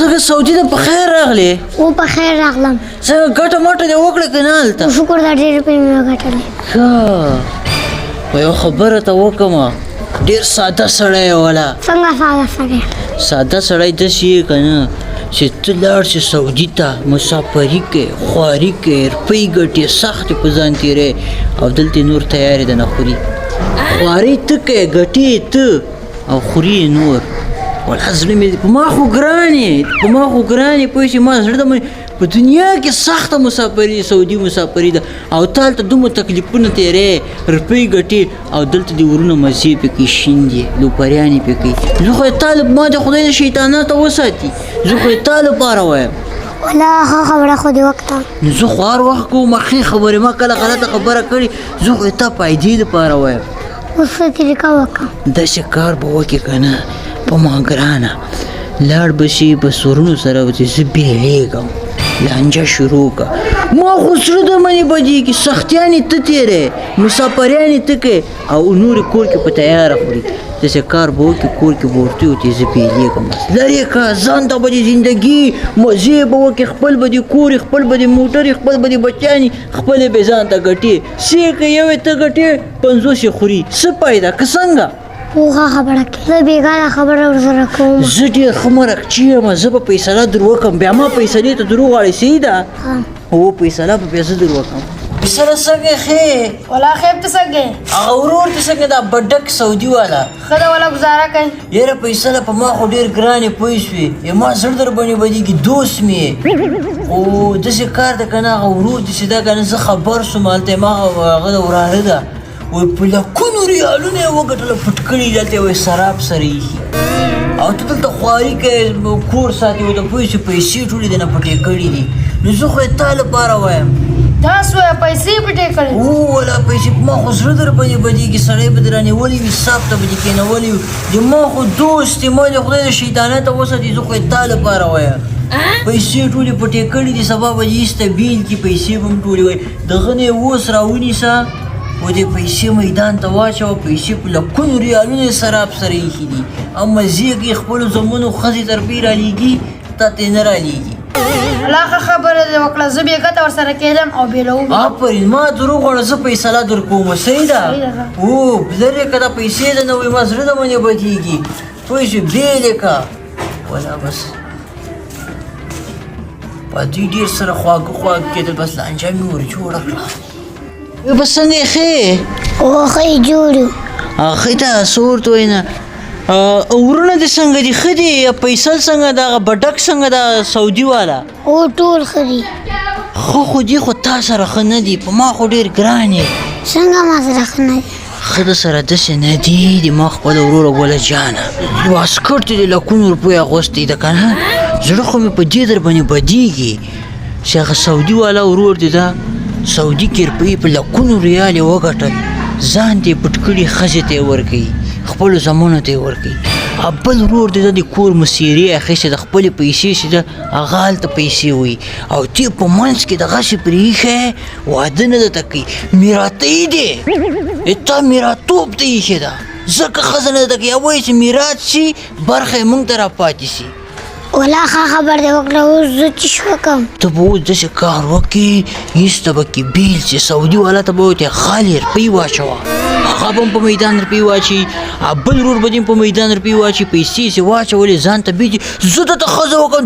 څنګه سعودي ته په خیر راغلې؟ و په خیر راغلم. څنګه ګټه مټه دې وکړه که نه هلته؟ شکر دا ډېر روپۍ مې وګټلې. ښه یوه خبره ته وکړمه، ډېر ساده سړی یې ولا. څنګه ساده سړی؟ ساده سړی داسې یې که نه چې ته لاړ شې سعودي ته مسافري کوې، خواري کوې، روپۍ ګټې، سختې په ځان تېروې او دلته نور تیارې د نه خوري. خواري ته کوې، ګټې ته او خوري یې نور. والله زړه مې په ما خو ګرانې، په ما خو ګرانې پوه شې. ما زړه د په دنیا کې سخته مسافري سعودي مسافري ده او تا هلته دومره تکلیفونه تېرې، روپۍ ګټې او دلته دې ورونه مزې پې کوي، شین دي، لوپریانې پې کوي. زه خو یې تا ما د خدای د شیطاناته وساتي، زه خو یې تا لپاره وایم. والله ښه خبره خو دې وکړه. نو زه خو هر وخت کوم ښې خبرې، ما کله غلطه خبره کړې زه خو یې تا فایدې دپاره وایم. اوس څه طریقه وکړم؟ داسې کار به وکړې که نه په ما ګرانه، لاړ به شي په سورونو سره به چې زه بېلېږم، لانجه شروع که. ما خو زړه د منې بدېږي، سختیانې ته تېری، مسافریانې ته کوې او نورې کور کې په تیاره خوري. داسې کار به وکړې کور کې به ورته وي چې زه بېلېږم. بس لرې که ځان ته به دې زندګي مزې به وکړې، خپل به دې کور خپل به دې موټر خپل به دې بچیان خپلې به ځان ته ګټې، سې که یو یې ته ګټې 50 خوري، څه پایده که څنګه؟ ښه خبره کوې. زه بېګانه خبره ورسره کوم. زه ډېر ښه مرکچي یم، زه به فیصله در وکړم، بیا ما فیصلې ته دروغ واړې صحیح ده؟ هو فیصله به بیا زه در وکړم. فیصله څنګه ښې؟ والله خیب ته څنګه؟ هغه ورور دې څنګه دا بډک سعودي والا؟ ښه ده والله ګزاره کوي. یاره فیصله په ما خو ډېر ګرانې پوه شوې، ما زړه در باندې بدېږي، دوست مې یې. خو داسې کار ده که نه هغه ورور دې چې دا که نه زه خبر شوم هلته ما هغه د وراره ده وایي په لکونو ریالونه یې وګټله پټ کړي دلته یې وایي سراب سره ایښي او ته دلته خواري کوې، کور ساتې ورته پوه شې پیسې ټولې دې نه پټې کړي دي. نو زه خو یې تا لپاره وایم. تاسو یې پیسې پټې کړې؟ والا پیسې په ما خو زړه در باندې بدېږي، سړی به دې رانیولی وي، صاف ته به دې کېنولی وي. د ما خو دوست دی، ما د خدای د شیطانته وساتي، زه خو یې تا لپاره وایم. پیسې ټولې پټې کړي دي، سبا به دې ایسته بیل کړي، پیسې به هم ټولې وایي دغه نه یې اوس راونیسه و دې پیسې میدان ته واچوه، پیسې په لکونو ریالونه یې سراب سره ایښي دي او مزې کوي، خپلو زامنو ښځې تر پې رالیږي، تا ته یې نه رالیږي. الله ښه خبره دې وکړه، زه بېګته ورسره کېدم او بېلوم. آفرین، ما دروغ وړه، زه فیصله در کوم، صحیح ده؟ او لرې که دا پیسې ده نه وایي ما زړه د باندې بدېږي پوه شوې، بېل یې که ولا بس په دوی ډېر سره خواږه خواږه کېدل، بس لانجه مې ور جوړه کړه. بس څنګه یې ښې؟ ښه یې جوړ یو. ښه ده څه ورته وایي نه. ورونه دې څنګه دي ښه دي؟ فیصل څنګه ده؟ هغه بډک څنګه ده سعودي والا؟ او ټول ښه دي. ښه خو دي خو تا سره ښه نه دي، په ما خو ډېر ګران یې. څنګه ما سره ښه نه دي؟ ښه د سره داسې نه دي، د ما خپله وروره ګله جانه واسکټ دې د لکونو روپیو اغوستی ده که نه، زړه خو مې په دې در باندې بدېږي چې هغه سعودي والا ورور دې ده سعودي کې روپۍ په لکونو ریال یې وګټل، ځان ته یې پټ کړي، ښځې ته یې ورکوي، خپلو زامنو ته یې ورکوي. بل ورور دې ده د کور مسیرې اخیستې ده، خپلې پیسې چې ده هغه هلته پیسې وایي او ته په منځ کې دغسې پرې ایښی واده نه درته کوي، میراثي دی، تا میراثوب ته ایښې ده، ځکه ښځه نه درته کوي، وایي چې میراث شي برخه یې موږ ته راپاتې شي. والله ښه خبر دې وکړه. اوس زه څه وکړم؟ ته به اوس داسې کار وکړې ایسته به کې بیل چې سعودي والا ته به ورته خالي روپۍ واچوه، هغه به هم په میدان روپۍ واچي، بل ورور به دې په میدان روپۍ واچي، پیسې چې واچولې ځان ته بیجي. زه درته ښځه وکړم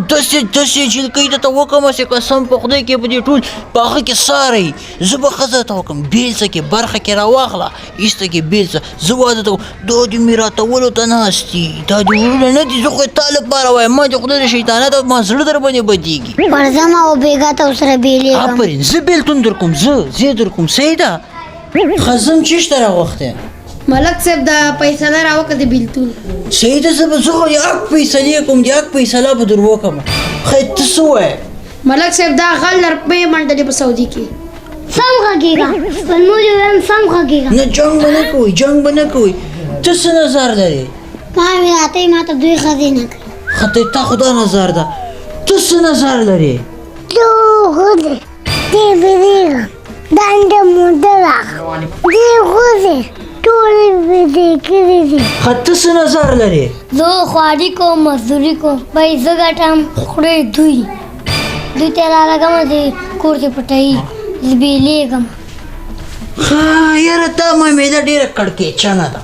داسې جلکۍ درته وکړم چې قسم په خدای کې به دې ټول په هغه کې ساری، زه به ښځه درته وکړم بیل څه کې برخه کې راواخله، ایسته کې بیل څه زه واده ته دا دې مې راتولو ته ناست دي، دا دې ورونه نه دي، زه خو یې تا لپاره وایم، ما د خدای د شیطانته ما زړه در باندې بدېږي. ورځم او بېګته ورسره بېلېږم. آفرین، زه بېلتون در کوم، زه در کوم، صحیح ده؟ خزم چېرته راوختی؟ ملک صاحب دا فیصله راوکړه د بېلتون. صحیح ده، زه خو د حق فیصلې کوم، د حق فیصله به در وکړم. خیر ته څه وایې؟ ملک صاحب دا غل روپۍ منډلې په سعودي کې. سم غږېږه، سپلمو دې وایم سم غږېږه. نه جنګ به نه کوئ، جنګ به نه کوئ. ته څه نظر لرې؟ ما میراثي ما ته دوی ښځې نه کوي. ښه تا خو دا نظر ده، ته څه نظر لرې؟ زه غوځې دې بېرېږم دنده موده راغله دې غوځې ټول دې کړي دي خته څه نظر لري زه خواري کوم مزدوري کوم بای زه ګټم خوري دوی ته راغم چې کور کې پټای زبېلېږم ها یاره تا معامله ډېره کړکېچنه ده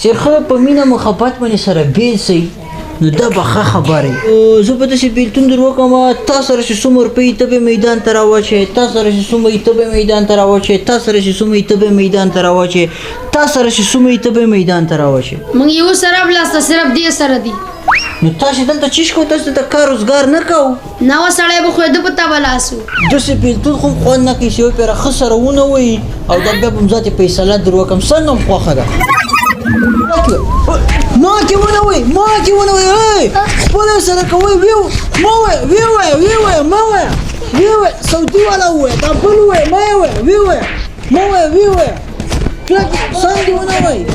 سرخه په مینه محبت باندې سره بیل سئ نو دا به ښه خبرې زه به داسې بېلتون در وکړم تا سره چې څومره روپۍ ته به میدان ته راواچوې تا سره چې څومره ته به میدان ته راواچوې تا سره چې څومره ته به میدان ته راواچوې تا سره چې څومره ته به میدان ته راواچوې موږ یو سره بلاسته صرف دې سره دی نو تاسې دلته چیش کوو تاسې دلته کار روزګار نه کوو نوه سړی به خو د په تا بلاسو داسې بېلتون خو هم خوند نه کوي چې یو پېره ښه سره ونه وایي او دا بیا به هم ذاتې فیصله در وکړم څنګه هم خوښه ده ما کې ونه وایي ما کې ونه وایي خپله سره کوئ ما وایه ما وایه صوتي والا ووایه دا بل ووایه ما یې وایه ما وایه کلک سم دې ونه وایي